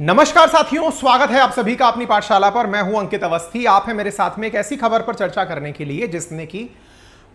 नमस्कार साथियों, स्वागत है आप सभी का अपनी पाठशाला पर। मैं हूं अंकित अवस्थी। आप हैं मेरे साथ में एक ऐसी खबर पर चर्चा करने के लिए जिसने कि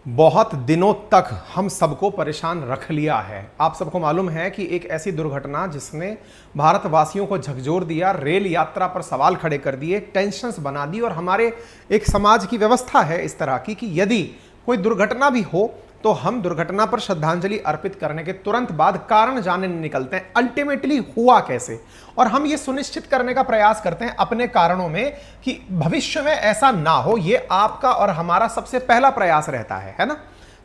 बहुत दिनों तक हम सबको परेशान रख लिया है। आप सबको मालूम है कि एक ऐसी दुर्घटना जिसने भारतवासियों को झकझोर दिया, रेल यात्रा पर सवाल खड़े कर दिए, टेंशन्स बना दी। और हमारे एक समाज की व्यवस्था है इस तरह की कि यदि कोई दुर्घटना भी हो तो हम दुर्घटना पर श्रद्धांजलि अर्पित करने के तुरंत बाद कारण जानने निकलते हैं अल्टीमेटली हुआ कैसे, और हम ये सुनिश्चित करने का प्रयास करते हैं अपने कारणों में कि भविष्य में ऐसा ना हो। ये आपका और हमारा सबसे पहला प्रयास रहता है ना।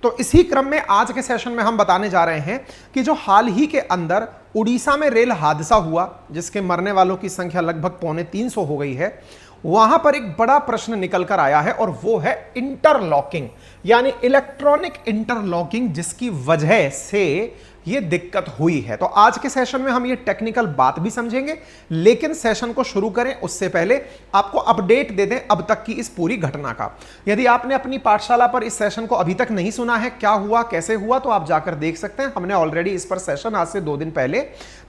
तो इसी क्रम में आज के सेशन में हम बताने जा रहे हैं कि जो हाल ही के अंदर उड़ीसा में रेल हादसा हुआ जिसके मरने वालों की संख्या लगभग 250 हो गई है, वहां पर एक बड़ा प्रश्न निकल कर आया है और वो है इंटरलॉकिंग, यानी इलेक्ट्रॉनिक इंटरलॉकिंग, जिसकी वजह से ये दिक्कत हुई है। तो आज के सेशन में हम ये टेक्निकल बात भी समझेंगे, लेकिन सेशन को शुरू करें उससे पहले आपको अपडेट दे दें अब तक की इस पूरी घटना का। यदि आपने अपनी पाठशाला पर इस सेशन को अभी तक नहीं सुना है, क्या हुआ कैसे हुआ, तो आप जाकर देख सकते हैं। हमने ऑलरेडी इस पर सेशन आज से 2 दिन पहले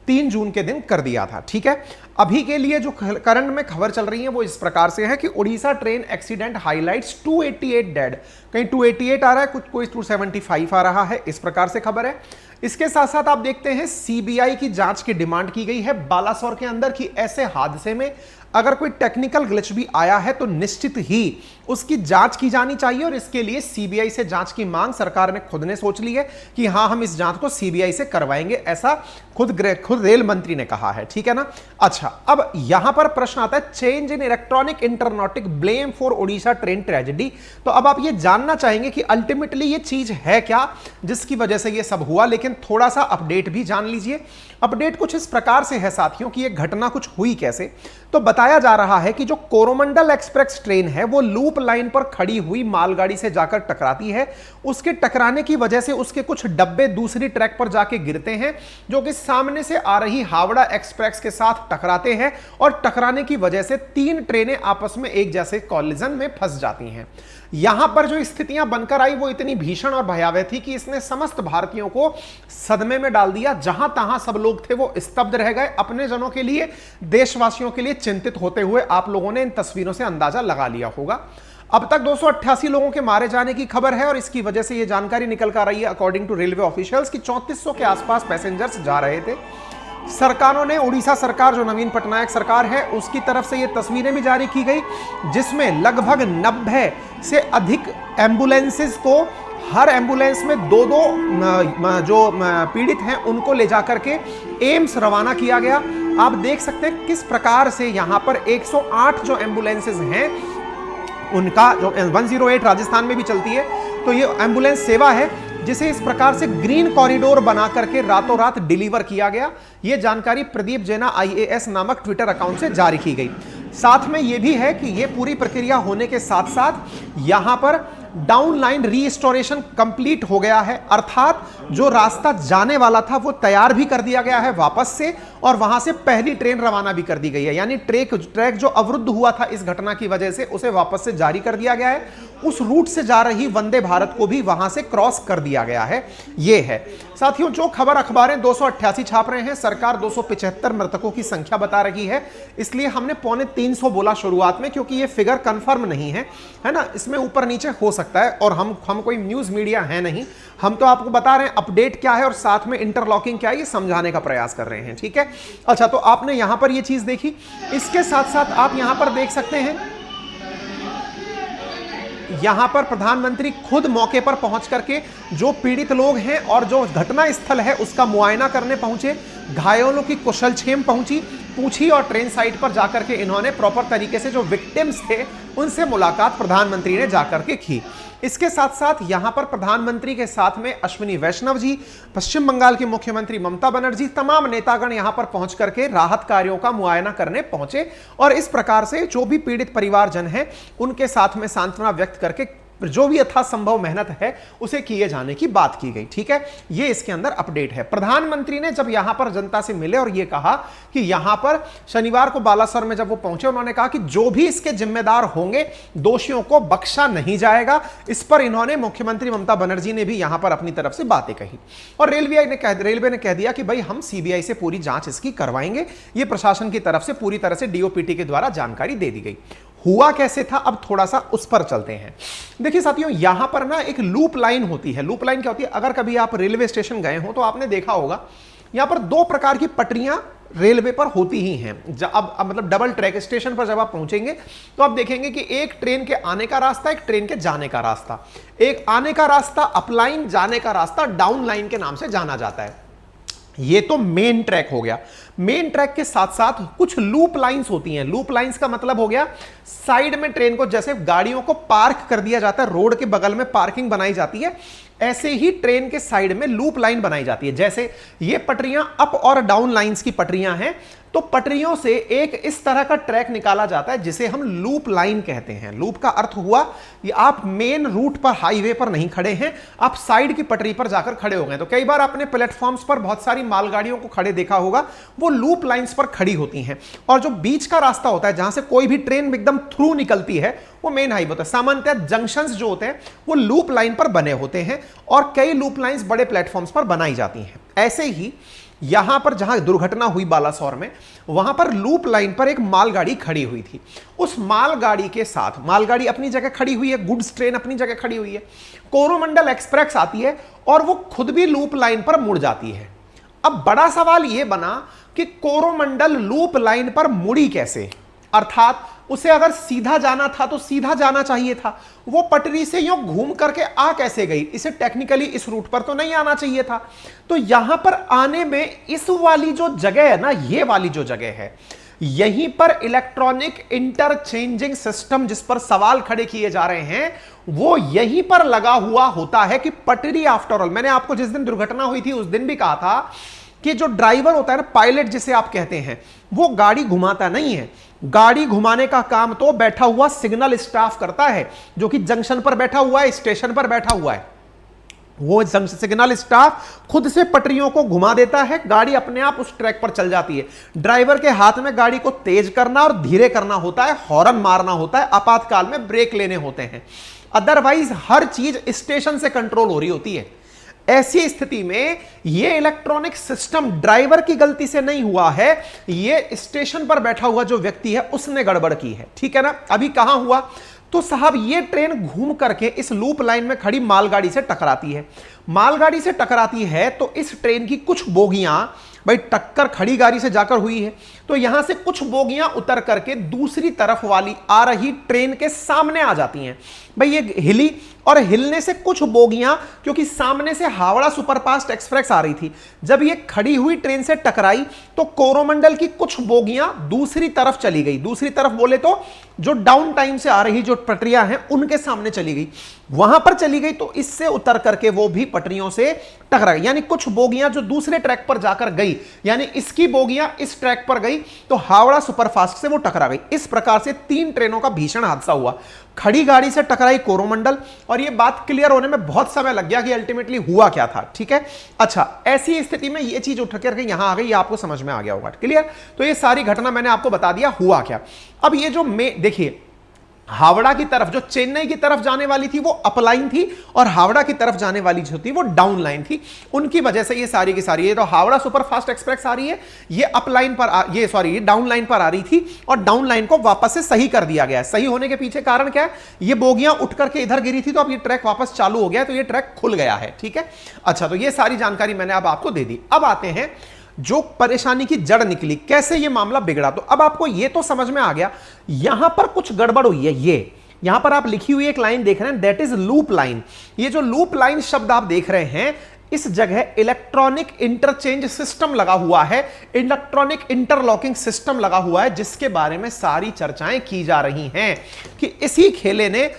3 जून के दिन कर दिया था। ठीक है, अभी के लिए जो करंट में खबर चल रही है वो इस प्रकार से है कि Orissa train accident highlights 288 dead. कहीं 288 आ रहा है, कुछ कोई 275 आ रहा है, इस प्रकार से खबर है। इसके साथ साथ आप देखते हैं सीबीआई की जांच की डिमांड की गई है बालासोर के अंदर कि ऐसे हादसे में अगर कोई टेक्निकल ग्लिच भी आया है तो निश्चित ही उसकी जांच की जानी चाहिए। और इसके लिए सीबीआई से जांच की मांग सरकार ने खुद ने सोच ली है कि हां, हम इस जांच को सीबीआई से करवाएंगे, ऐसा खुद रेल मंत्री ने कहा है। ठीक है ना। अच्छा, अब यहां पर प्रश्न आता है चेंज इन इलेक्ट्रॉनिक इंटरनॉटिक blame for Odisha train tragedy. तो अब आप ये जानना चाहेंगे कि अल्टीमेटली ये चीज है क्या जिसकी वजह से ये सब हुआ, लेकिन थोड़ा सा अपडेट भी जान लीजिए। अपडेट कुछ इस प्रकार से है साथियों कि ये घटना कुछ हुई कैसे। तो बताया जा रहा है कि जो कोरोमंडल एक्सप्रेस ट्रेन है वो लूप लाइन पर खड़ी हुई मालगाड़ी से जाकर टकराती है। उसके टकराने की वजह से उसके कुछ डब्बे दूसरी ट्रैक पर जाके गिरते हैं जो कि सामने से आ रही हावड़ा एक्सप्रेस के साथ टकराते हैं, और टकराने की वजह से 3 ट्रेनें आपस में एक जैसे कॉलिजन में फंस जाती हैं। यहां पर जो स्थितियां बनकर आई वो इतनी भीषण और भयावह थी कि इसने समस्त भारतीयों को सदमे में डाल दिया। जहां तहां सब लोग थे वो स्तब्ध रह गए। अपने जनों के लिए, देशवासियों के लिए चिंतित होते हुए आप लोगों ने इन तस्वीरों से अंदाजा लगा लिया होगा। अब तक 288 लोगों के मारे जाने की खबर है, और इसकी वजह से यह जानकारी निकल कर आई है अकॉर्डिंग टू रेलवे ऑफिशियल्स कि 3400 के आसपास पैसेंजर्स जा रहे थे। सरकारों ने, उड़ीसा सरकार जो नवीन पटनायक सरकार है उसकी तरफ से ये तस्वीरें भी जारी की गई जिसमें लगभग 90 से अधिक एम्बुलेंसेस को, हर एम्बुलेंस में 2-2 जो पीड़ित हैं उनको ले जाकर के एम्स रवाना किया गया। आप देख सकते हैं किस प्रकार से यहां पर 108 जो एम्बुलेंसेस हैं उनका, जो 108 राजस्थान में भी चलती है, तो ये एम्बुलेंस सेवा है जिसे इस प्रकार से ग्रीन कॉरिडोर बना करके रातों रात डिलीवर किया गया। यह जानकारी प्रदीप जैना आईएएस नामक ट्विटर अकाउंट से जारी की गई। साथ में यह भी है कि यह पूरी प्रक्रिया होने के साथ साथ यहां पर डाउन लाइन रीस्टोरेशन कंप्लीट हो गया है, अर्थात जो रास्ता जाने वाला था वो तैयार भी कर दिया गया है वापस से, और वहां से पहली ट्रेन रवाना भी कर दी गई है। यानी ट्रैक जो अवरुद्ध हुआ था इस घटना की वजह से उसे वापस से जारी कर दिया गया है। उस रूट से जा रही वंदे भारत को भी वहां से क्रॉस कर दिया गया है। यह है साथियों जो खबर अखबारें 288 छाप रहे हैं। सरकार 275 मृतकों की संख्या बता रही है, इसलिए हमने 250 बोला शुरुआत में, क्योंकि यह फिगर कंफर्म नहीं है ना, इसमें ऊपर नीचे हो सकता है। और हम कोई न्यूज मीडिया है नहीं, हम तो आपको बता रहे हैं अपडेट क्या है और साथ में इंटरलॉकिंग क्या है ये समझाने का प्रयास कर रहे हैं। ठीक है, अच्छा, तो आपने यहां पर ये चीज देखी। इसके साथ साथ आप यहां पर देख सकते हैं, यहां पर प्रधानमंत्री खुद मौके पर पहुंच करके जो पीड़ित लोग हैं और जो घटना स्थल है उसका मुआयना करने पहुंचे, घायलों की कुशलक्षेम पूछी, और ट्रेन साइट पर जाकर के इन्होंने प्रॉपर तरीके से जो विक्टिम्स थे उनसे मुलाकात प्रधानमंत्री ने जाकर के की। इसके साथ साथ यहां पर प्रधानमंत्री के साथ में अश्विनी वैष्णव जी, पश्चिम बंगाल की मुख्यमंत्री ममता बनर्जी, तमाम नेतागण यहां पर पहुंच करके राहत कार्यों का मुआयना करने पहुंचे, और इस प्रकार से जो भी पीड़ित परिवारजन हैं उनके साथ में सांत्वना व्यक्त करके जो भी यथासंभव मेहनत है उसे किए जाने की बात की गई। ठीक है, ये इसके अंदर अपडेट है। प्रधानमंत्री ने जब यहां पर जनता से मिले और ये कहा कि यहां पर शनिवार को बालासर में जब वो पहुंचे, उन्होंने कहा कि जो भी इसके जिम्मेदार होंगे दोषियों को बख्शा नहीं जाएगा। इस पर इन्होंने मुख्यमंत्री ममता बनर्जी ने भी यहां पर अपनी तरफ से बातें कही और रेलवे ने कह दिया कि भाई हम सीबीआई से पूरी जांच इसकी करवाएंगे। ये प्रशासन की तरफ से पूरी तरह से डीओपीटी के द्वारा जानकारी दे दी गई। हुआ कैसे था, अब थोड़ा सा उस पर चलते हैं। देखिए साथियों, यहां पर ना एक लूप लाइन होती है। लूप लाइन क्या होती है? अगर कभी आप रेलवे स्टेशन गए हो तो आपने देखा होगा यहां पर दो प्रकार की पटरियां रेलवे पर होती ही हैं। अब मतलब डबल ट्रैक स्टेशन पर जब आप पहुंचेंगे तो आप देखेंगे कि एक ट्रेन के आने का रास्ता, एक ट्रेन के जाने का रास्ता। एक आने का रास्ता अप लाइन, जाने का रास्ता डाउन लाइन के नाम से जाना जाता है। ये तो मेन ट्रैक हो गया। मेन ट्रैक के साथ साथ कुछ लूप लाइंस होती हैं। लूप लाइंस का मतलब हो गया साइड में ट्रेन को, जैसे गाड़ियों को पार्क कर दिया जाता है, रोड के बगल में पार्किंग बनाई जाती है, ऐसे ही ट्रेन के साइड में लूप लाइन बनाई जाती है। जैसे ये पटरियां अप और डाउन लाइंस की पटरियां हैं, तो पटरियों से एक इस तरह का ट्रैक निकाला जाता है जिसे हम लूप लाइन कहते हैं। लूप का अर्थ हुआ कि आप मेन रूट पर, हाईवे पर नहीं खड़े हैं, आप साइड की पटरी पर जाकर खड़े हो गए। तो कई बार आपने प्लेटफॉर्म्स पर बहुत सारी मालगाड़ियों को खड़े देखा होगा, वो लूप लाइंस पर खड़ी होती हैं। और जो बीच का रास्ता होता है जहां से कोई भी ट्रेन एकदम थ्रू निकलती है, वो मेन हाईवे होता है। सामान्यतः जंक्शंस जो होते हैं वो लूप लाइन पर बने होते हैं और कई लूप लाइंस बड़े प्लेटफॉर्म्स पर बनाई जाती हैं। ऐसे ही यहां पर जहां दुर्घटना हुई बालासोर में, वहां पर लूप लाइन पर एक मालगाड़ी खड़ी हुई थी। उस मालगाड़ी के साथ, मालगाड़ी अपनी जगह खड़ी हुई है, गुड्स ट्रेन अपनी जगह खड़ी हुई है, कोरोमंडल एक्सप्रेस आती है और वो खुद भी लूप लाइन पर मुड़ जाती है। अब बड़ा सवाल यह बना कि कोरोमंडल लूप लाइन पर मुड़ी कैसे? अर्थात उसे अगर सीधा जाना था तो सीधा जाना चाहिए था, वो पटरी से यूं घूम करके आ कैसे गई? इसे टेक्निकली इस रूट पर तो नहीं आना चाहिए था। तो यहां पर आने में इस वाली जो जगह है ना, ये वाली जो जगह है, यहीं पर इलेक्ट्रॉनिक इंटरचेंजिंग सिस्टम जिस पर सवाल खड़े किए जा रहे हैं, वो यहीं पर लगा हुआ होता है कि पटरी, आफ्टर ऑल, मैंने आपको जिस दिन दुर्घटना हुई थी उस दिन भी कहा था कि जो ड्राइवर होता है ना, पायलट जिसे आप कहते हैं, वो गाड़ी घुमाता नहीं है। गाड़ी घुमाने का काम तो बैठा हुआ सिग्नल स्टाफ करता है, जो कि जंक्शन पर बैठा हुआ है, स्टेशन पर बैठा हुआ है। वो सिग्नल स्टाफ खुद से पटरियों को घुमा देता है, गाड़ी अपने आप उस ट्रैक पर चल जाती है। ड्राइवर के हाथ में गाड़ी को तेज करना और धीरे करना होता है, हॉर्न मारना होता है, आपातकाल में ब्रेक लेने होते हैं। अदरवाइज हर चीज स्टेशन से कंट्रोल हो रही होती है। ऐसी स्थिति में यह इलेक्ट्रॉनिक सिस्टम ड्राइवर की गलती से नहीं हुआ है, यह स्टेशन पर बैठा हुआ जो व्यक्ति है उसने गड़बड़ की है। ठीक है ना? अभी कहां हुआ? तो साहब ये ट्रेन घूम करके इस लूप लाइन में खड़ी मालगाड़ी से टकराती है। मालगाड़ी से टकराती है तो इस ट्रेन की कुछ बोगियां, भाई टक्कर खड़ी गाड़ी से जाकर हुई है, तो यहां से कुछ बोगियां उतर करके दूसरी तरफ वाली आ रही ट्रेन के सामने आ जाती हैं। भाई ये हिली और हिलने से कुछ बोगियां, क्योंकि सामने से हावड़ा सुपरफास्ट एक्सप्रेस आ रही थी, जब ये खड़ी हुई ट्रेन से टकराई तो कोरोमंडल की कुछ बोगियां दूसरी तरफ चली गई। दूसरी तरफ बोले तो जो डाउन टाइम से आ रही जो पटरियां हैं उनके सामने चली गई, वहां पर चली गई, तो इससे उतर करके वो भी पटरियों से टकरा गई। यानी कुछ बोगियां जो दूसरे ट्रैक पर जाकर गई, यानी इसकी बोगियां इस ट्रैक पर गई तो हावड़ा सुपरफास्ट से वो टकरा गई। इस प्रकार से 3 ट्रेनों का भीषण हादसा हुआ। खड़ी गाड़ी से टकराई कोरोमंडल, और ये बात क्लियर होने में बहुत समय लग गया कि अल्टीमेटली हुआ क्या था। ठीक है, अच्छा, ऐसी स्थिति में ये चीज उठ करके यहां आ गई, ये आपको समझ में आ गया होगा। क्लियर? तो ये सारी घटना मैंने आपको बता दिया हुआ क्या। अब ये जो देखिए, हावड़ा की तरफ, जो चेन्नई की तरफ जाने वाली थी वो अपलाइन थी, और हावड़ा की तरफ जाने वाली जो थी वो डाउन लाइन थी। उनकी वजह से ये सारी की सारी, ये तो हावड़ा सुपरफास्ट एक्सप्रेस आ रही है, ये अपलाइन पर ये डाउन लाइन पर आ रही थी, और डाउन लाइन को वापस से सही कर दिया गया है। सही होने के पीछे कारण क्या है? ये बोगियां उठ करके इधर गिरी थी, तो अब ये ट्रैक वापस चालू हो गया, तो ये ट्रैक खुल गया है। ठीक है, अच्छा, तो ये सारी जानकारी मैंने अब आपको दे दी। अब आते हैं जो परेशानी की जड़ निकली, कैसे यह मामला बिगड़ा। तो अब आपको यह तो समझ में आ गया, यहां पर कुछ गड़बड़ हुई है। ये यहां पर आप लिखी हुई एक लाइन देख रहे हैं, दैट इज लूप लाइन। ये जो लूप लाइन शब्द आप देख रहे हैं, इस जगह इलेक्ट्रॉनिक इंटरचेंज सिस्टम लगा हुआ है, इलेक्ट्रॉनिक इंटरलॉकिंग सिस्टम लगा हुआ है, जिसके बारे में सारी चर्चाएं की जा रही हैं कि इसी खेले ने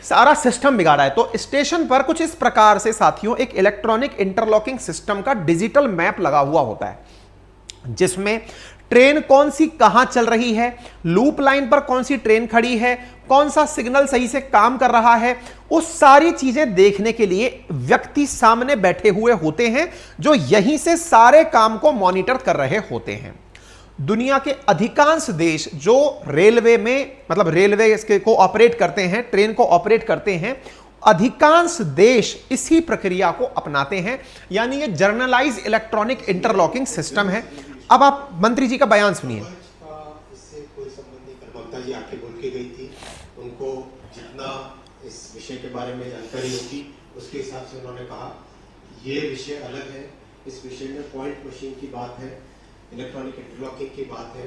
सारा सिस्टम बिगाड़ा है। तो स्टेशन पर कुछ इस प्रकार से साथियों एक इलेक्ट्रॉनिक इंटरलॉकिंग सिस्टम का डिजिटल मैप लगा हुआ होता है। जिसमें ट्रेन कौन सी कहां चल रही है, लूप लाइन पर कौन सी ट्रेन खड़ी है, कौन सा सिग्नल सही से काम कर रहा है, वो सारी चीजें देखने के लिए व्यक्ति सामने बैठे हुए होते हैं जो यहीं से सारे काम को मॉनिटर कर रहे होते हैं। दुनिया के अधिकांश देश जो रेलवे में मतलब रेलवे इसके को ऑपरेट करते हैं, ट्रेन को ऑपरेट करते हैं, अधिकांश देश इसी प्रक्रिया को अपनाते हैं, यानी ये जर्नलाइज इलेक्ट्रॉनिक इंटरलॉकिंग सिस्टम है। अब आप मंत्री जी का बयान सुनिए। इससे कोई संबंध नहीं, ममता जी आके बोल के गई थी, उनको जितना इस विषय के बारे में जानकारी होगी उसके हिसाब से उन्होंने कहा ये विषय अलग है, इस विषय में पॉइंट मशीन की बात है, इलेक्ट्रॉनिक इंटरलॉकिंग की बात है।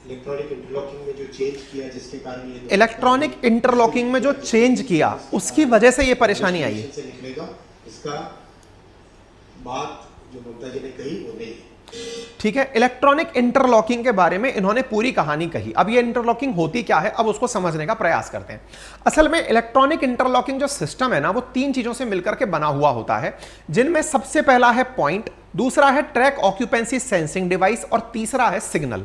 इलेक्ट्रॉनिक इंटरलॉकिंग में जो चेंज किया जिसके कारण ये इलेक्ट्रॉनिक इंटरलॉकिंग में जो चेंज किया उसकी वजह से ये परेशानी आई है। से निकलेगा, इसका बात जो ममता जी ने कही वो नहीं है। ठीक है, इलेक्ट्रॉनिक इंटरलॉकिंग के बारे में इन्होंने पूरी कहानी कही। अब ये इंटरलॉकिंग होती क्या है, अब उसको समझने का प्रयास करते हैं। असल में इलेक्ट्रॉनिक इंटरलॉकिंग जो सिस्टम है ना, वो 3 चीजों से मिलकर के बना हुआ होता है, जिनमें सबसे पहला है पॉइंट, दूसरा है ट्रैक ऑक्यूपेंसी सेंसिंग डिवाइस और तीसरा है सिग्नल।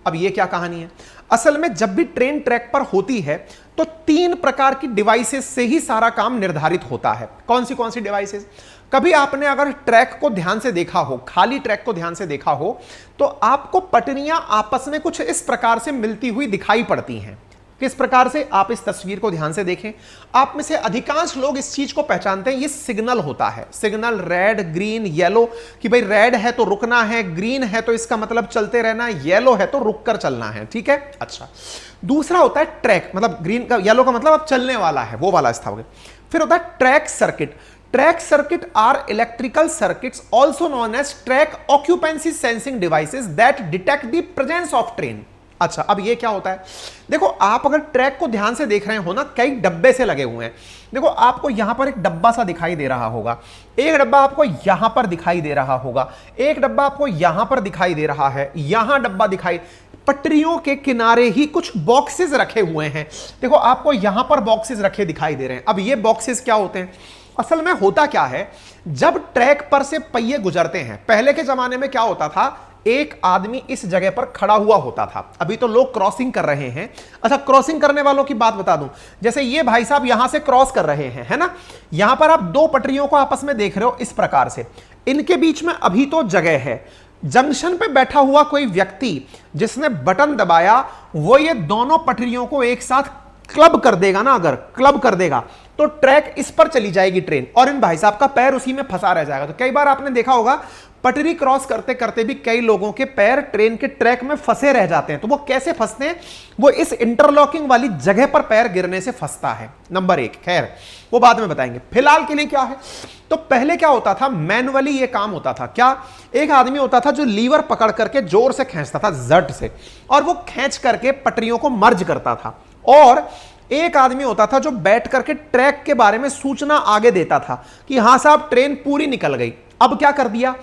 अब ये क्या कहानी है, असल में जब भी ट्रेन ट्रैक पर होती है तो 3 प्रकार की डिवाइसेस से ही सारा काम निर्धारित होता है। कौन सी डिवाइसेस? कभी आपने अगर ट्रैक को ध्यान से देखा हो, खाली ट्रैक को ध्यान से देखा हो, तो आपको पटरियां आपस में कुछ इस प्रकार से मिलती हुई दिखाई पड़ती हैं। किस प्रकार से? आप इस तस्वीर को ध्यान से देखें। आप में से अधिकांश लोग इस चीज को पहचानते हैं, ये सिग्नल होता है। सिग्नल रेड, ग्रीन, येलो, कि भाई रेड है तो रुकना है, ग्रीन है तो इसका मतलब चलते रहना, येलो है तो रुक कर चलना है। ठीक है, अच्छा। दूसरा होता है ट्रैक, मतलब ग्रीन का, येलो का मतलब अब चलने वाला है, वो वाला स्थान। फिर होता है track circuit. Track circuit are electrical circuits also known as track occupancy sensing devices that detect the presence of train। अच्छा, अब ये क्या होता है? देखो, आप अगर ट्रैक को ध्यान से देख रहे हो ना, कई डब्बे से लगे हुए हैं। देखो, आपको यहां पर एक डब्बा सा दिखाई दे रहा होगा, एक डब्बा आपको यहां पर दिखाई दे रहा होगा, एक डब्बा आपको यहां पर दिखाई दे रहा है, यहां डब्बा दिखाई, पटरियों के किनारे ही कुछ बॉक्सेस रखे हुए हैं। देखो, आपको यहां पर बॉक्सेस रखे दिखाई दे रहे हैं। अब ये बॉक्सेस क्या होते हैं? असल में होता क्या है, जब ट्रैक पर से पहिए गुजरते हैं, पहले के जमाने में क्या होता था, एक आदमी इस जगह पर खड़ा हुआ होता था। अभी तो लोग क्रॉसिंग कर रहे हैं। अच्छा, क्रॉसिंग करने वालों की बात बता दूं, जैसे ये भाई साहब यहां से क्रॉस कर रहे हैं, है ना, यहां पर आप 2 पटरियों को आपस में देख रहे हो इस प्रकार से, इनके बीच में अभी तो जगह है। जंक्शन पे बैठा हुआ कोई व्यक्ति जिसने बटन दबाया, वो ये दोनों पटरियों को एक साथ क्लब कर देगा ना, अगर क्लब कर देगा तो ट्रैक इस पर चली जाएगी ट्रेन, और इन भाई साहब का पैर उसी में फंसा रह जाएगा। तो कई बार आपने देखा होगा, पटरी क्रॉस करते करते भी कई लोगों के पैर ट्रेन के ट्रैक में फंसे रह जाते हैं। तो वो कैसे फंसते हैं? वो इस इंटरलॉकिंग वाली जगह पर पैर गिरने से फंसता है, नंबर 1। खैर, वो बाद में बताएंगे, फिलहाल के लिए क्या है। तो पहले क्या होता था, मैनुअली ये काम होता था। क्या? एक आदमी होता था जो लीवर पकड़ करके जोर से खींचता था, जट से, और वो खींच करके पटरियों को मर्ज करता था। और एक आदमी होता था जो बैठ करके ट्रैक के बारे में सूचना आगे देता था कि हां साहब, ट्रेन पूरी निकल गई। अब क्या कर दिया,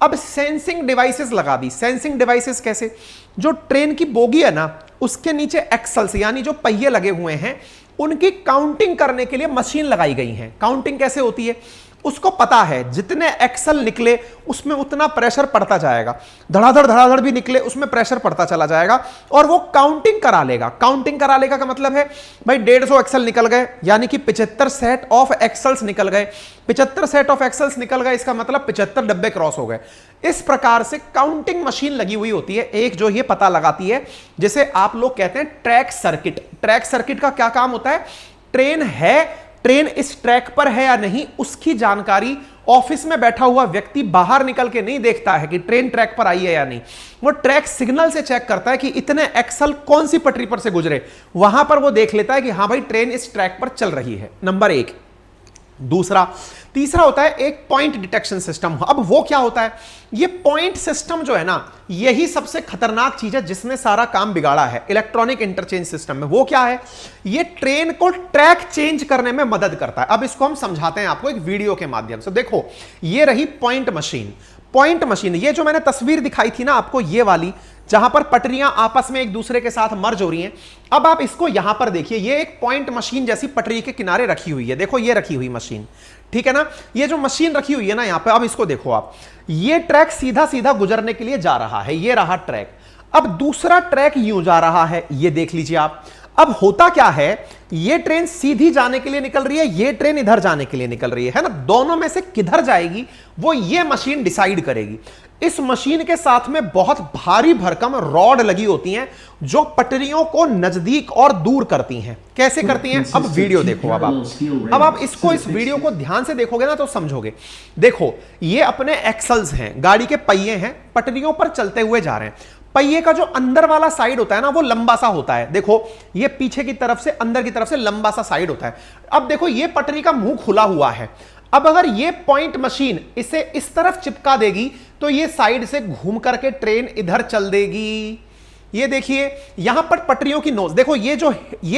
अब सेंसिंग डिवाइसेस लगा दी। सेंसिंग डिवाइसेस कैसे? जो ट्रेन की बोगी है ना, उसके नीचे एक्सल्स यानी जो पहिए लगे हुए हैं, उनकी काउंटिंग करने के लिए मशीन लगाई गई है। काउंटिंग कैसे होती है? उसको पता है जितने एक्सल निकले उसमें उतना प्रेशर पड़ता जाएगा, धड़ाधड़ भी निकले उसमें प्रेशर पड़ता चला जाएगा, और वो काउंटिंग करा लेगा। काउंटिंग करा लेगा का मतलब है भाई 150 एक्सल निकल गए, यानी कि 75 सेट ऑफ एक्सल्स निकल गए। 75 सेट ऑफ एक्सल्स निकल गए, इसका मतलब 75 डब्बे क्रॉस हो गए। इस प्रकार से काउंटिंग मशीन लगी हुई होती है एक, जो ये पता लगाती है, जिसे आप लोग कहते हैं ट्रैक सर्किट। ट्रैक सर्किट का क्या काम होता है? ट्रेन इस ट्रैक पर है या नहीं, उसकी जानकारी ऑफिस में बैठा हुआ व्यक्ति बाहर निकल के नहीं देखता है कि ट्रेन ट्रैक पर आई है या नहीं। वो ट्रैक सिग्नल से चेक करता है कि इतने एक्सल कौन सी पटरी पर से गुजरे, वहां पर वो देख लेता है कि हां भाई ट्रेन इस ट्रैक पर चल रही है, नंबर 1। तीसरा होता है एक पॉइंट डिटेक्शन सिस्टम। अब वो क्या होता है? ये पॉइंट सिस्टम जो है ना, यही सबसे खतरनाक चीज है जिसने सारा काम बिगाड़ा है इलेक्ट्रॉनिक इंटरचेंज सिस्टम में। वो क्या है? ये ट्रेन को ट्रैक चेंज करने में मदद करता है। अब इसको हम समझाते हैं आपको एक वीडियो के माध्यम से। देखो, ये रही पॉइंट मशीन। पॉइंट मशीन, ये जो मैंने तस्वीर दिखाई थी ना आपको, ये वाली, जहां पर पटरियां आपस में एक दूसरे के साथ मर्ज हो रही हैं। अब आप इसको यहां पर देखिए, ये एक पॉइंट मशीन जैसी पटरी के किनारे रखी हुई है। देखो ये रखी हुई मशीन, ठीक है ना, ये जो मशीन रखी हुई है ना यहां पे, अब इसको देखो आप, ये ट्रैक सीधा सीधा गुजरने के लिए जा रहा है, ये रहा ट्रैक। अब दूसरा ट्रैक यूं जा रहा है, ये देख लीजिए आप। अब होता क्या है, ये ट्रेन सीधी जाने के लिए निकल रही है, ये ट्रेन इधर जाने के लिए निकल रही है ना, दोनों में से किधर जाएगी वो ये मशीन डिसाइड करेगी। इस मशीन के साथ में बहुत भारी भरकम रॉड लगी होती हैं जो पटरियों को नजदीक और दूर करती हैं। कैसे करती हैं, अब वीडियो देखो। अब आप इसको, इस वीडियो को ध्यान से देखोगे ना तो समझोगे। देखो ये अपने एक्सल्स हैं, गाड़ी के पहिए हैं, पटरियों पर चलते हुए जा रहे हैं। पहिए का जो अंदर वाला साइड होता है ना वो लंबा सा होता है। देखो ये पीछे की तरफ से अंदर की तरफ से लंबा सा साइड होता है। अब देखो ये पटरी का मुंह खुला हुआ है। अब अगर ये पॉइंट मशीन इसे इस तरफ चिपका देगी तो ये साइड से घूम करके ट्रेन इधर चल देगी। ये देखिए यहां पर पटरियों की नोज देखो, ये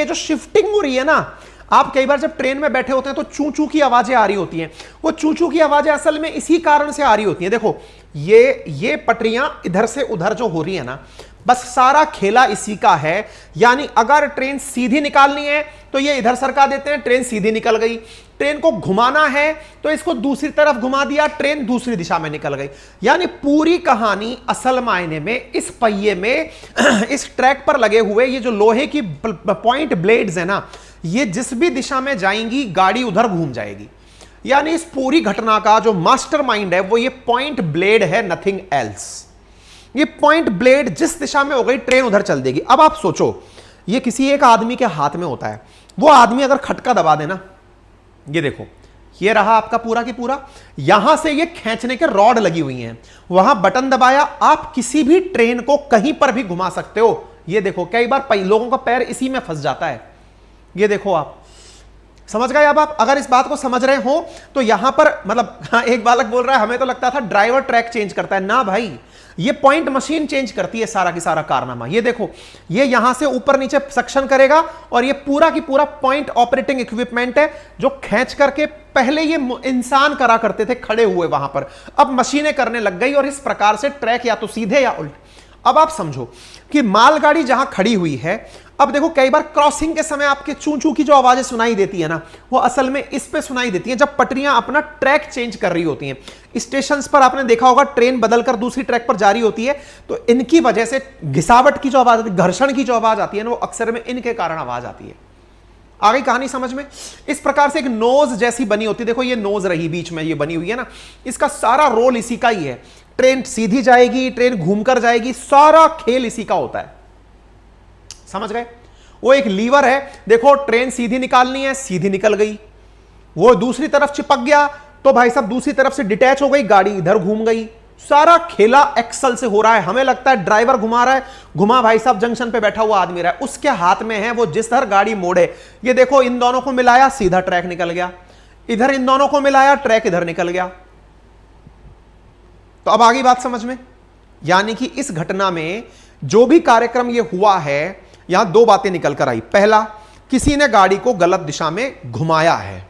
जो शिफ्टिंग हो रही है ना, आप कई बार जब ट्रेन में बैठे होते हैं तो चू चू की आवाजें आ रही होती हैं। वो चू चू की आवाजें असल में इसी कारण से आ रही होती हैं। देखो ये पटरियां इधर से उधर जो हो रही है ना, बस सारा खेला इसी का है। यानी अगर ट्रेन सीधी निकालनी है तो ये इधर सरका देते हैं, ट्रेन सीधी निकल गई। ट्रेन को घुमाना है तो इसको दूसरी तरफ घुमा दिया, ट्रेन दूसरी दिशा में निकल गई। यानी पूरी कहानी असल मायने में इस पहिए में इस ट्रैक पर लगे हुए ये जो लोहे की पॉइंट ब्लेड्स है ना, ये जिस भी दिशा में जाएंगी गाड़ी उधर घूम जाएगी। यानी इस पूरी घटना का जो मास्टरमाइंड है वो ये पॉइंट ब्लेड है, नथिंग एल्स। ये पॉइंट ब्लेड जिस दिशा में हो गई ट्रेन उधर चल देगी। अब आप सोचो ये किसी एक आदमी के हाथ में होता है, वो आदमी अगर खटका दबा देना, ये देखो ये रहा आपका पूरा की पूरा, यहां से ये खींचने के रॉड लगी हुई हैं, वहां बटन दबाया, आप किसी भी ट्रेन को कहीं पर भी घुमा सकते हो। ये देखो कई बार लोगों का पैर इसी में फंस जाता है। ये देखो आप समझ गए। अब आप अगर इस बात को समझ रहे हो तो यहां पर मतलब एक बालक बोल रहा है हमें तो लगता था ड्राइवर ट्रैक चेंज करता है ना भाई, ये पॉइंट मशीन चेंज करती है सारा की सारा कारनामा। ये देखो ये यहां से ऊपर नीचे सक्शन करेगा और ये पूरा की पूरा पॉइंट ऑपरेटिंग इक्विपमेंट है जो खींच करके पहले ये इंसान करा करते थे खड़े हुए वहां पर, अब मशीनें करने लग गई और इस प्रकार से ट्रैक या तो सीधे या उल्टे। अब आप समझो कि मालगाड़ी जहां खड़ी हुई है, अब देखो कई बार क्रॉसिंग के समय आपके चू चू की जो आवाजें सुनाई देती है ना, वो असल में इस पे सुनाई देती है जब पटरियां अपना ट्रैक चेंज कर रही होती हैं। स्टेशन पर आपने देखा होगा ट्रेन बदलकर दूसरी ट्रैक पर जा रही होती है तो इनकी वजह से घिसावट की जो आवाज आती है, घर्षण की जो आवाज आती है ना, वो अक्सर में इनके कारण आवाज आती है। आ गई कहानी समझ में। इस प्रकार से एक नोज जैसी बनी होती है, देखो ये नोज रही बीच में ये बनी हुई है ना, इसका सारा रोल इसी का ही है। ट्रेन सीधी जाएगी, ट्रेन घूमकर जाएगी, सारा खेल इसी का होता है। समझ गए। वो एक लीवर है, देखो ट्रेन सीधी निकालनी है, सीधी निकल गई, वो दूसरी तरफ चिपक गया तो भाई साहब दूसरी तरफ से डिटैच हो गई, गाड़ी इधर घूम गई। सारा खेला एक्सल से हो रहा है। हमें लगता है ड्राइवर घुमा रहा है, घुमा भाई साहब जंक्शन पे बैठा हुआ आदमी रहा है, उसके हाथ में है वो जिस तरह गाड़ी मोड़े। ये देखो इन दोनों को मिलाया, सीधा ट्रैक निकल गया, इधर इन दोनों को मिलाया, ट्रैक इधर निकल गया। तो अब आगे बात समझ में। यानी कि इस घटना में जो भी कार्यक्रम ये हुआ है, यहां दो बातें निकल कर आई। पहला, किसी ने गाड़ी को गलत दिशा में घुमाया है।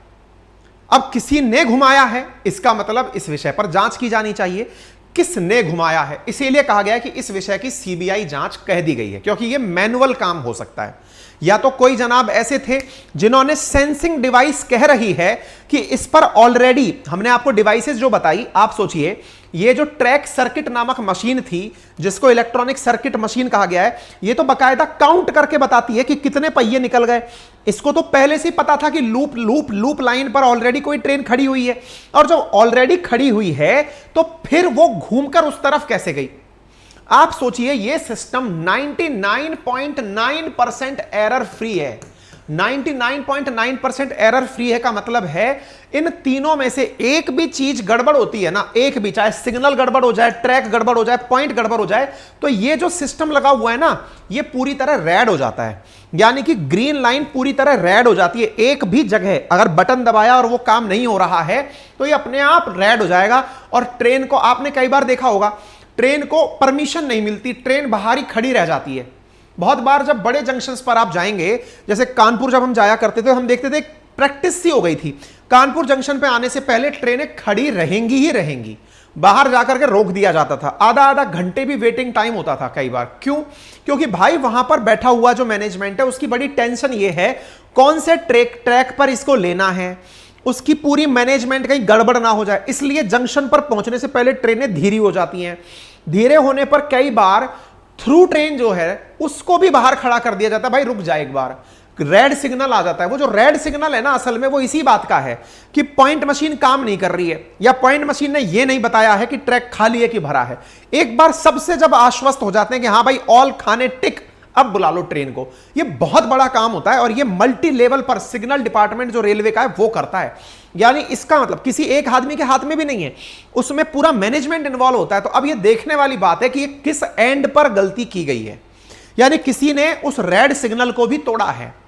अब किसी ने घुमाया है, इसका मतलब इस विषय पर जांच की जानी चाहिए, किसने घुमाया है। इसीलिए कहा गया कि इस विषय की सीबीआई जांच कह दी गई है, क्योंकि यह मैनुअल काम हो सकता है। या तो कोई जनाब ऐसे थे जिन्होंने सेंसिंग डिवाइस कह रही है कि इस पर ऑलरेडी हमने आपको डिवाइसेस जो बताई, आप सोचिए ये जो ट्रैक सर्किट नामक मशीन थी जिसको इलेक्ट्रॉनिक सर्किट मशीन कहा गया है, ये तो बकायदा काउंट करके बताती है कि कितने पहिए निकल गए। इसको तो पहले से पता था कि लूप लाइन पर ऑलरेडी कोई ट्रेन खड़ी हुई है, और जब ऑलरेडी खड़ी हुई है तो फिर वो घूमकर उस तरफ कैसे गई। आप सोचिए ये सिस्टम 99.9% एरर फ्री है। 99.9% एरर फ्री है का मतलब है इन तीनों में से एक भी चीज गड़बड़ होती है ना, एक भी, चाहे सिग्नल गड़बड़ हो जाए, ट्रैक गड़बड़ हो जाए, पॉइंट गड़बड़ हो जाए, तो ये जो सिस्टम लगा हुआ है ना, ये पूरी तरह रेड हो जाता है। यानी कि ग्रीन लाइन पूरी तरह रेड हो जाती है। एक भी जगह अगर बटन दबाया और वो काम नहीं हो रहा है तो ये अपने आप रेड हो जाएगा। और ट्रेन को आपने कई बार देखा होगा, ट्रेन को परमिशन नहीं मिलती, ट्रेन बाहर ही खड़ी रह जाती है। बहुत बार जब बड़े जंक्शंस पर आप जाएंगे, जैसे कानपुर जब हम जाया करते थे, हम देखते थे प्रैक्टिस सी हो गई थी, कानपुर जंक्शन पे आने से पहले ट्रेनें खड़ी रहेंगी ही रहेंगी, बाहर जाकर के रोक दिया जाता था, आधा आधा घंटे भी वेटिंग टाइम होता था कई बार। क्यों? क्योंकि भाई वहां पर बैठा हुआ जो मैनेजमेंट है उसकी बड़ी टेंशन ये है कौन से ट्रैक पर इसको लेना है, उसकी पूरी मैनेजमेंट कहीं गड़बड़ ना हो जाए, इसलिए जंक्शन पर पहुंचने से पहले ट्रेनें धीरी हो जाती हैं। धीरे होने पर कई बार थ्रू ट्रेन जो है उसको भी बाहर खड़ा कर दिया जाता है, भाई रुक जाए एक बार, रेड सिग्नल आ जाता है। वो जो रेड सिग्नल है ना असल में वो इसी बात का है कि पॉइंट मशीन काम नहीं कर रही है या पॉइंट मशीन ने ये नहीं बताया है कि ट्रैक खाली है कि भरा है। एक बार सबसे जब आश्वस्त हो जाते हैं कि हाँ भाई ऑल खाने टिक, अब बुला लो ट्रेन को। ये बहुत बड़ा काम होता है और ये मल्टी लेवल पर सिग्नल डिपार्टमेंट जो रेलवे का है वो करता है। यानी इसका मतलब किसी एक आदमी के हाथ में भी नहीं है, उसमें पूरा मैनेजमेंट इन्वॉल्व होता है। तो अब ये देखने वाली बात है कि ये किस एंड पर गलती की गई है, यानी किसी ने उस रेड सिग्नल को भी तोड़ा है।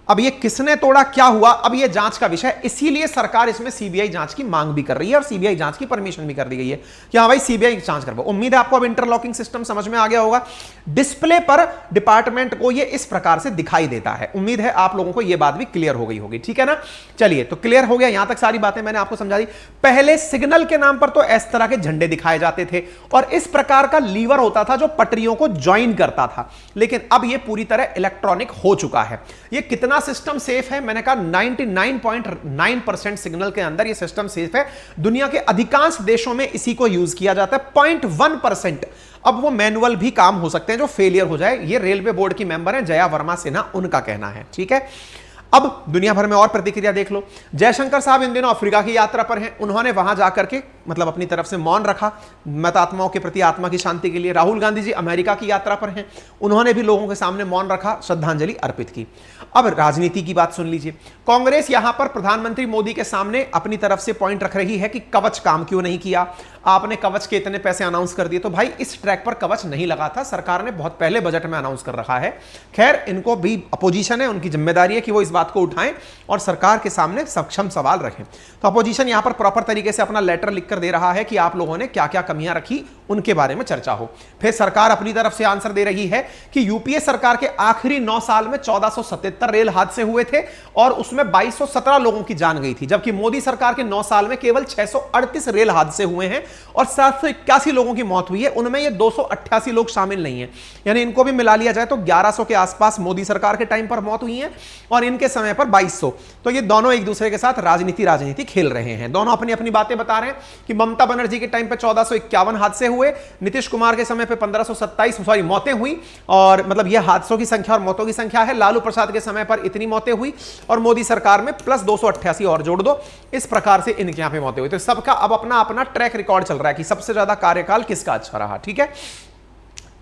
अब ये किसने तोड़ा, क्या हुआ, अब ये जांच का विषय, इसीलिए सरकार इसमें सीबीआई जांच की मांग भी कर रही है और सीबीआई जांच की परमिशन भी कर दी गई है कि हाँ भाई सीबीआई जांच करवाओ। उम्मीद है आपको अब इंटरलॉकिंग सिस्टम समझ में आ गया होगा। डिस्प्ले पर डिपार्टमेंट को ये इस प्रकार से दिखाई देता है। उम्मीद है आप लोगों को ये बात भी क्लियर हो गई होगी, ठीक है ना। चलिए तो क्लियर हो गया, यहां तक सारी बातें मैंने आपको समझा दी। पहले सिग्नल के नाम पर तो इस तरह के झंडे दिखाए जाते थे और इस प्रकार का लीवर होता था जो पटरियों को ज्वाइन करता था, लेकिन अब ये पूरी तरह इलेक्ट्रॉनिक हो चुका है। ये कितना सिस्टम सेफ है? मैंने कहा 99.9% सिग्नल के अंदर ये सिस्टम सेफ है। दुनिया के अधिकांश देशों में इसी को यूज किया जाता है। 0.1% अब वो मैनुअल भी काम हो सकते हैं जो फेलियर हो जाए। ये रेलवे बोर्ड की मेंबर हैं जया वर्मा सिन्हा, उनका कहना है, ठीक है। अब दुनिया भर में और प्रतिक्रिया देख लो। जयशंकर साहब इन दिनों अफ्रीका की यात्रा पर हैं, उन्होंने वहां जाकर के मतलब अपनी तरफ से मौन रखा मतात्माओं के प्रति, आत्मा की शांति के लिए। राहुल गांधी जी अमेरिका की यात्रा पर हैं, उन्होंने भी लोगों के सामने मौन रखा, श्रद्धांजलि अर्पित की। अब राजनीति की बात सुन लीजिए। कांग्रेस यहां पर प्रधानमंत्री मोदी के सामने अपनी तरफ से पॉइंट रख रही है कि कवच काम क्यों नहीं किया, आपने कवच के इतने पैसे अनाउंस कर दिए। तो भाई इस ट्रैक पर कवच नहीं लगा था, सरकार ने बहुत पहले बजट में अनाउंस कर रखा है। खैर इनको भी अपोजिशन है, उनकी जिम्मेदारी है कि वो इस बात को उठाएं और सरकार के सामने सक्षम सवाल रखें। तो अपोजिशन यहां पर प्रॉपर तरीके से अपना लेटर लिखकर दे रहा है कि आप लोगों ने क्या क्या कमियां रखी, उनके बारे में चर्चा हो। फिर सरकार अपनी तरफ से आंसर दे रही है कि यूपीए सरकार के आखिरी 9 साल में 1477 रेल हादसे हुए थे और उसमें 2217 लोगों की जान गई थी, जबकि मोदी सरकार के 9 साल में केवल 638 रेल हादसे हुए हैं और 781 लोगों की मौत हुई है। उनमें ये 288 लोग शामिल नहीं है, यानी इनको भी मिला लिया जाए तो 1100 के आसपास मोदी सरकार के टाइम पर मौत हुई है और इनके समय पर 2200। तो ये दोनों एक दूसरे के साथ राजनीति खेल रहे हैं, दोनों अपनी अपनी बातें बता रहे हैं कि ममता बनर्जी के टाइम पर 1451 हादसे हुए, नीतीश कुमार के समय पे 1527 मौतें हुई और मतलब यह हादसों की संख्या और मौतों की संख्या है। लालू प्रसाद के समय पर इतनी मौतें हुई और मोदी सरकार में प्लस 288 और जोड़ दो, इस प्रकार से इनके यहां पे मौतें हुई। तो सबका अब अपना अपना ट्रैक रिकॉर्ड चल रहा है कि सबसे ज्यादा कार्यकाल किसका अच्छा रहा, ठीक है।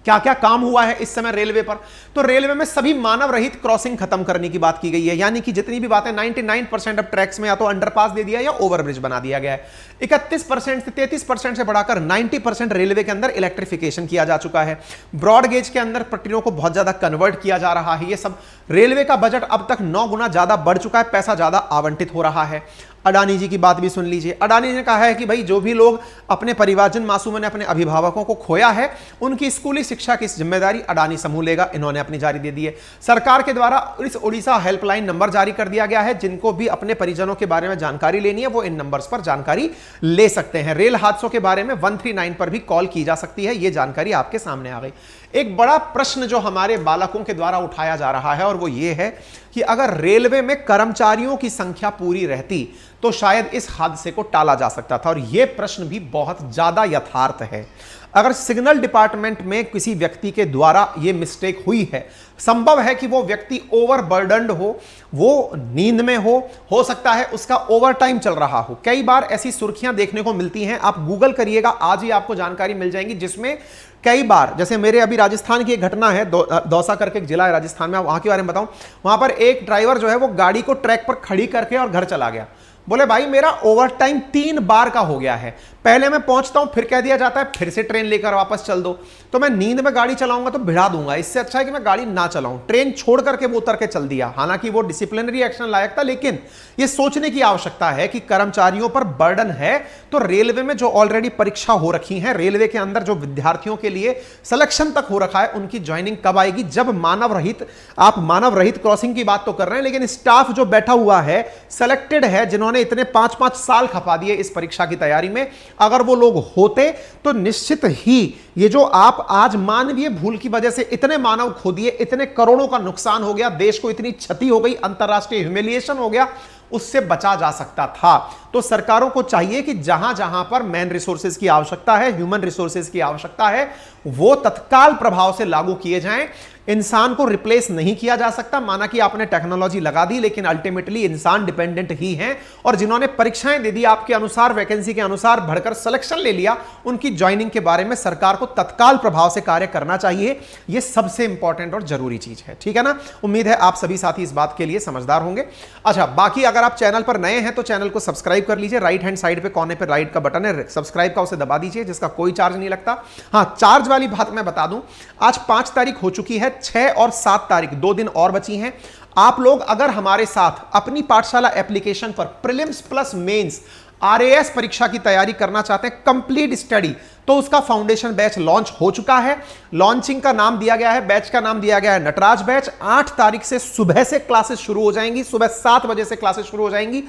क्या क्या काम हुआ है इस समय रेलवे पर? तो रेलवे में सभी मानव रहित क्रॉसिंग खत्म करने की बात की गई है, यानी कि जितनी भी बातें 99% अब ट्रैक्स में या तो अंडरपास दे दिया या ओवरब्रिज बना दिया गया है। 31% से 33% से बढ़ाकर 90% रेलवे के अंदर इलेक्ट्रिफिकेशन किया जा चुका है। ब्रॉड गेज के अंदर पटरियों को बहुत ज्यादा कन्वर्ट किया जा रहा है। ये सब रेलवे का बजट अब तक 9 गुना ज्यादा बढ़ चुका है, पैसा ज्यादा आवंटित हो रहा है। अडानी जी की बात भी सुन लीजिए। अडानी जी ने कहा है कि भाई जो भी लोग अपने परिवारजन मासूमों ने अपने अभिभावकों को खोया है उनकी स्कूली शिक्षा की जिम्मेदारी अडानी समूह लेगा, इन्होंने अपनी जारी दे दी है। सरकार के द्वारा इस ओडिशा हेल्पलाइन नंबर जारी कर दिया गया है, जिनको भी अपने परिजनों के बारे में जानकारी लेनी है वो इन नंबर्स पर जानकारी ले सकते हैं। रेल हादसों के बारे में 139 पर भी कॉल की जा सकती है, ये जानकारी आपके सामने आ गई। एक बड़ा प्रश्न जो हमारे बालकों के द्वारा उठाया जा रहा है और वो ये है कि अगर रेलवे में कर्मचारियों की संख्या पूरी रहती तो शायद इस हादसे को टाला जा सकता था, और यह प्रश्न भी बहुत ज्यादा यथार्थ है। अगर सिग्नल डिपार्टमेंट में किसी व्यक्ति के द्वारा यह मिस्टेक हुई है, संभव है कि वो व्यक्ति ओवरबर्डन्ड हो, वो नींद में हो सकता है उसका ओवर टाइम चल रहा हो। कई बार ऐसी सुर्खियां देखने को मिलती हैं, आप गूगल करिएगा, आज ही आपको जानकारी मिल जाएंगी, जिसमें कई बार, जैसे मेरे अभी राजस्थान की एक घटना है, दौसा करके एक जिला है राजस्थान में, वहां के बारे में बताऊं। वहां पर एक ड्राइवर जो है वो गाड़ी को ट्रैक पर खड़ी करके और घर चला गया। बोले भाई मेरा ओवर टाइम 3 बार का हो गया है, पहले मैं पहुंचता हूं फिर कह दिया जाता है फिर से ट्रेन लेकर वापस चल दो, तो मैं नींद में गाड़ी चलाऊंगा तो भिड़ा दूंगा, इससे अच्छा है कि मैं गाड़ी ना चलाऊं। ट्रेन छोड़ करके वो उतर के चल दिया, हालांकि वो डिसिप्लिनरी एक्शन लायक था, लेकिन ये सोचने की आवश्यकता है कि कर्मचारियों पर बर्डन है तो रेलवे में जो ऑलरेडी परीक्षा हो रखी है, रेलवे के अंदर जो विद्यार्थियों के लिए सिलेक्शन तक हो रखा है, उनकी ज्वाइनिंग कब आएगी? जब मानव रहित, आप मानव रहित क्रॉसिंग की बात तो कर रहे हैं, लेकिन स्टाफ जो बैठा हुआ है, सेलेक्टेड है, जिन्होंने इतने 5-5 साल खपा दिए इस परीक्षा की तैयारी में, अगर वो लोग होते तो निश्चित ही ये जो आप आज मानवीय भूल की वजह से इतने मानव खो दिए, इतने करोड़ों का नुकसान हो गया, देश को इतनी क्षति हो गई, अंतरराष्ट्रीय ह्यूमिलिएशन हो गया, उससे बचा जा सकता था। तो सरकारों को चाहिए कि जहां जहां पर मैन रिसोर्सेज की आवश्यकता है, ह्यूमन रिसोर्सेज की आवश्यकता है, वो तत्काल प्रभाव से लागू किए जाएं। इंसान को रिप्लेस नहीं किया जा सकता। माना कि आपने टेक्नोलॉजी लगा दी, लेकिन अल्टीमेटली इंसान डिपेंडेंट ही हैं, और जिन्होंने परीक्षाएं दे दी, आपके अनुसार वैकेंसी के अनुसार भरकर सिलेक्शन ले लिया, उनकी ज्वाइनिंग के बारे में सरकार को तत्काल प्रभाव से कार्य करना चाहिए। यह सबसे इंपॉर्टेंट और जरूरी चीज है, ठीक है ना। उम्मीद है आप सभी साथी इस बात के लिए समझदार होंगे। अच्छा, बाकी अगर आप चैनल पर नए हैं तो चैनल को सब्सक्राइब कर लीजिए। राइट हैंड साइड पे कोने पे राइट का बटन है सब्सक्राइब का, उसे दबा दीजिए, जिसका कोई चार्ज नहीं लगता। हां, चार्ज वाली बात मैं बता दूं, आज 5 तारीख हो चुकी है, 6 और 7 तारीख 2 दिन और बची हैं। आप लोग अगर हमारे साथ अपनी पाठशाला एप्लीकेशन पर प्रीलिम्स प्लस मेंस RAS परीक्षा की तैयारी करना चाहते हैं, कंप्लीट स्टडी, तो उसका फाउंडेशन बैच लॉन्च हो चुका है। लॉन्चिंग का नाम दिया गया है, बैच का नाम दिया गया है नटराज बैच। 8 तारीख से सुबह से क्लासेस शुरू हो जाएंगी, सुबह 7 बजे से क्लासेस शुरू हो जाएंगी।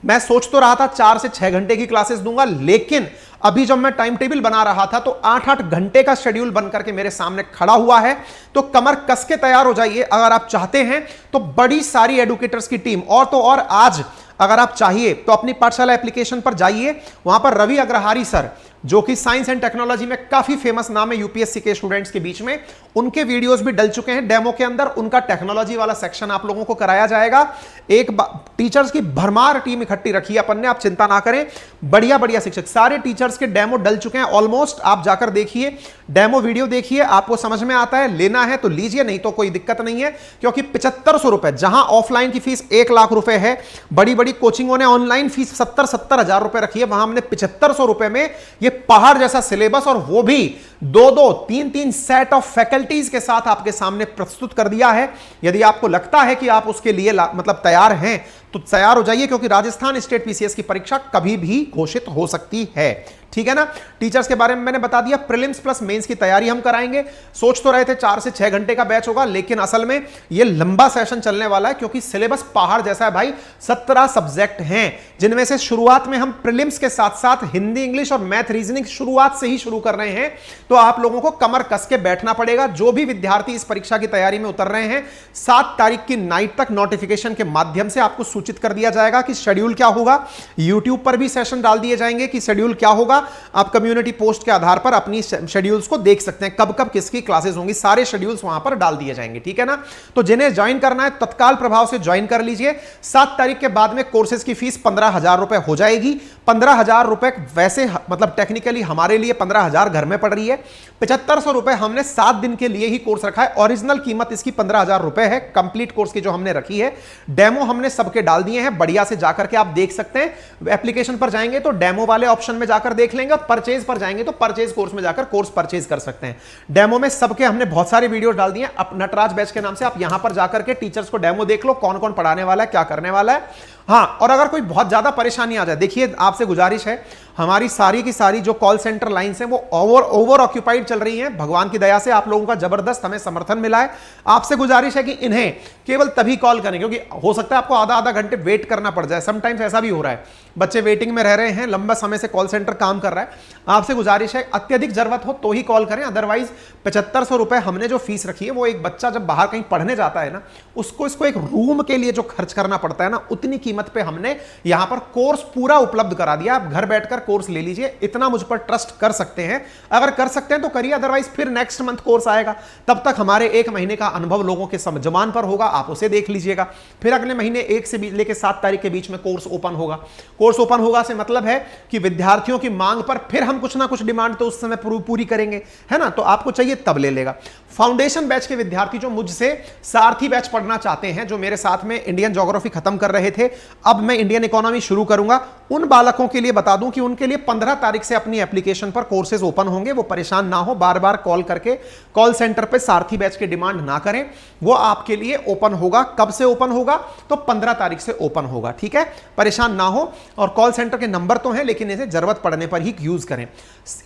मैं सोच तो रहा था 4 से 6 घंटे की क्लासेस दूंगा, लेकिन अभी जब मैं टाइम टेबल बना रहा था तो 8-8 घंटे का शेड्यूल बनकर के मेरे सामने खड़ा हुआ है। तो कमर कस के तैयार हो जाइए अगर आप चाहते हैं तो। बड़ी सारी एडुकेटर्स की टीम, और तो और आज अगर आप चाहिए तो अपनी पाठशाला एप्लीकेशन पर जाइए, वहां पर रवि अग्रहारी सर, जो कि साइंस एंड टेक्नोलॉजी में काफी फेमस नाम है यूपीएससी के स्टूडेंट्स के बीच में, उनके वीडियोस भी डल चुके हैं डेमो के अंदर। उनका टेक्नोलॉजी वाला सेक्शन आप लोगों को कराया जाएगा। एक टीचर्स की भरमार टीम इकट्ठी रखी है अपन ने, आप चिंता ना करें। बढ़िया बढ़िया शिक्षक, सारे टीचर्स के डेमो डल चुके हैं ऑलमोस्ट। आप जाकर देखिए, डेमो वीडियो देखिए, आपको समझ में आता है, लेना है तो लीजिए, नहीं तो कोई दिक्कत नहीं है। क्योंकि 7500 रुपए, जहां ऑफलाइन की फीस 1 लाख रुपए है, बड़ी बड़ी कोचिंगों ने ऑनलाइन फीस 70-70 हजार रुपए रखी है, वहां हमने 7500 रुपए में ये पहाड़ जैसा सिलेबस, और वो भी 2-2, 3-3 सेट ऑफ फैकल्टीज के साथ आपके सामने प्रस्तुत कर दिया है। यदि आपको लगता है कि आप उसके लिए मतलब तैयार हैं तो तैयार हो जाइए, क्योंकि राजस्थान स्टेट पीसीएस की परीक्षा कभी भी घोषित हो सकती है, ठीक है ना। टीचर्स के बारे में मैंने बता दिया। प्रीलिम्स प्लस मेंस की तैयारी हम कराएंगे। सोच तो रहे थे 4 से 6 घंटे का बैच होगा, लेकिन असल में यह लंबा सेशन चलने वाला है, क्योंकि सिलेबस पहाड़ जैसा है भाई। 17 सब्जेक्ट हैं, जिनमें से शुरुआत में हम प्रीलिम्स के साथ साथ हिंदी, इंग्लिश और मैथ, रीजनिंग शुरुआत से ही शुरू कर रहे हैं। तो आप लोगों को कमर कस के बैठना पड़ेगा। जो भी विद्यार्थी इस परीक्षा की तैयारी में उतर रहे हैं, 7 तारीख की नाइट तक नोटिफिकेशन के माध्यम से आपको सूचित कर दिया जाएगा कि शेड्यूल क्या होगा। यूट्यूब पर भी सेशन डाल दिए जाएंगे कि शेड्यूल क्या होगा। आप कम्युनिटी पोस्ट के आधार पर अपनी शेड्यूल्स को देख सकते हैं, कब कब किसकी क्लासेस होंगी, सारे शेड्यूल्स वहां पर डाल दिए जाएंगे, ठीक है ना। तो जिन्हें ज्वाइन करना है तत्काल प्रभाव से ज्वाइन कर लीजिए। 7 तारीख के बाद में कोर्सेज की फीस 15,000 रुपए हो जाएगी। 15,000 रुपए वैसे मतलब टेक्निकली हमारे लिए 15,000 घर में पड़ रही है। 7500 रुपए हमने 7 दिन के लिए ही कोर्स रखा है। ओरिजिनल कीमत इसकी 15,000 रुपए है, कंप्लीट कोर्स की जो हमने रखी है। डेमो हमने सबके डाल दिए हैं, बढ़िया से जाकर के आप देख सकते हैं। एप्लीकेशन पर जाएंगे तो डेमो वाले ऑप्शन में जाकर देख लेंगे, परचेज पर जाएंगे तो परचेज कोर्स में जाकर कोर्स परचेज कर सकते हैं। डेमो में सबके हमने बहुत सारे वीडियो डाल दिए हैं नटराज बैच के नाम से। आप यहां पर जाकर के टीचर्स को डेमो देख लो, कौन कौन पढ़ाने वाला है, क्या करने वाला है। हां, और अगर कोई बहुत ज्यादा परेशानी आ जाए, देखिए आपसे गुजारिश है, हमारी सारी की सारी जो कॉल सेंटर लाइंस हैं वो ओवर ऑक्यूपाइड चल रही हैं। भगवान की दया से आप लोगों का जबरदस्त हमें समर्थन मिला है। आपसे गुजारिश है कि इन्हें केवल तभी कॉल करें, क्योंकि हो सकता है आपको आधा घंटे वेट करना पड़ जाए। समटाइम्स ऐसा भी हो रहा है, बच्चे वेटिंग में रह रहे हैं, लंबा समय से कॉल सेंटर काम कर रहा है। आपसे गुजारिश है, अत्यधिक जरूरत हो तो ही कॉल करें, अदरवाइज 7500 रुपए हमने जो फीस रखी है, वो एक बच्चा जब बाहर कहीं पढ़ने जाता है ना, उसको इसको एक रूम के लिए जो खर्च करना पड़ता है ना, उतनी कीमत पे हमने यहां पर कोर्स पूरा उपलब्ध करा दिया। आप घर बैठकर कोर्स ले लीजिए, इतना मुझ पर ट्रस्ट कर सकते हैं। अगर कर सकते हैं तो करिए, अदरवाइज फिर नेक्स्ट मंथ कोर्स आएगा, तब तक हमारे 1 महीने का अनुभव लोगों के जमान पर होगा, आप उसे देख लीजिएगा। फिर अगले महीने 1 से लेकर 7 तारीख के बीच में कोर्स ओपन होगा। कोर्स ओपन होगा से मतलब है कि विद्यार्थियों की मांग पर फिर हम कुछ ना कुछ डिमांड तो उस समय पूरी करेंगे, है ना। तो आपको चाहिए तब ले लेगा। फाउंडेशन बैच के विद्यार्थी जो मुझसे सारथी बैच पढ़ना चाहते हैं, जो मेरे साथ में इंडियन ज्योग्राफी खत्म कर रहे थे, अब मैं इंडियन इकोनॉमी शुरू करूंगा, उन बालकों के लिए बता दूं कि उनके लिए 15 तारीख से अपनी एप्लीकेशन पर कोर्सेज ओपन होंगे। वो परेशान ना हो, बार बार कॉल करके कॉल सेंटर पे सारथी बैच की डिमांड ना करें। वो आपके लिए ओपन होगा। कब से ओपन होगा? तो 15 तारीख से ओपन होगा, ठीक है। परेशान ना हो, और कॉल सेंटर के नंबर तो हैं, लेकिन इसे जरूरत पड़ने पर ही यूज करें।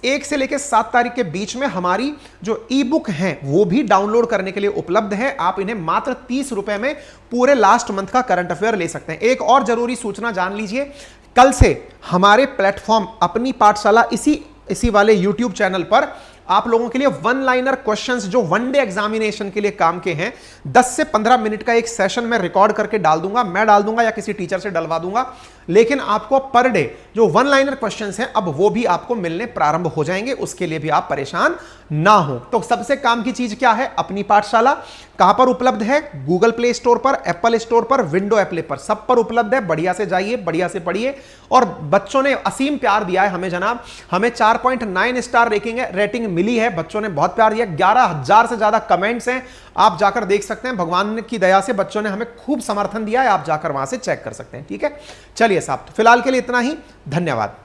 1 से लेकर 7 तारीख के बीच में हमारी जो ई बुक है वो भी डाउनलोड करने के लिए उपलब्ध है। आप इन्हें मात्र 30 रुपए में पूरे लास्ट मंथ का करंट अफेयर ले सकते हैं। एक और जरूरी सूचना जान लीजिए, कल से हमारे प्लेटफॉर्म अपनी पाठशाला इसी वाले YouTube चैनल पर आप लोगों के लिए वन लाइनर क्वेश्चंस जो वनडे एग्जामिनेशन के लिए काम के हैं 10 से 15 मिनट का एक सेशन में रिकॉर्ड करके डाल दूंगा, मैं डाल दूंगा या किसी टीचर से डलवा दूंगा। लेकिन आपको पर डे जो वन लाइनर क्वेश्चंस हैं अब वो भी आपको मिलने प्रारंभ हो जाएंगे, उसके लिए भी आप परेशान ना हो। तो सबसे काम की चीज क्या है, अपनी पाठशाला कहां पर उपलब्ध है, गूगल प्ले स्टोर पर, एप्पल स्टोर पर, विंडो एप्ले पर, सब पर उपलब्ध है। बढ़िया से जाइए, बढ़िया से पढ़िए। और बच्चों ने असीम प्यार दिया है हमें जनाब, हमें 4.9 स्टार रेटिंग मिली है, बच्चों ने बहुत प्यार दिया, 11,000 से ज्यादा कमेंट्स हैं, आप जाकर देख सकते हैं। भगवान की दया से बच्चों ने हमें खूब समर्थन दिया है, आप जाकर वहां से चेक कर सकते हैं। ठीक है, चलिए साहब, तो फिलहाल के लिए इतना ही, धन्यवाद।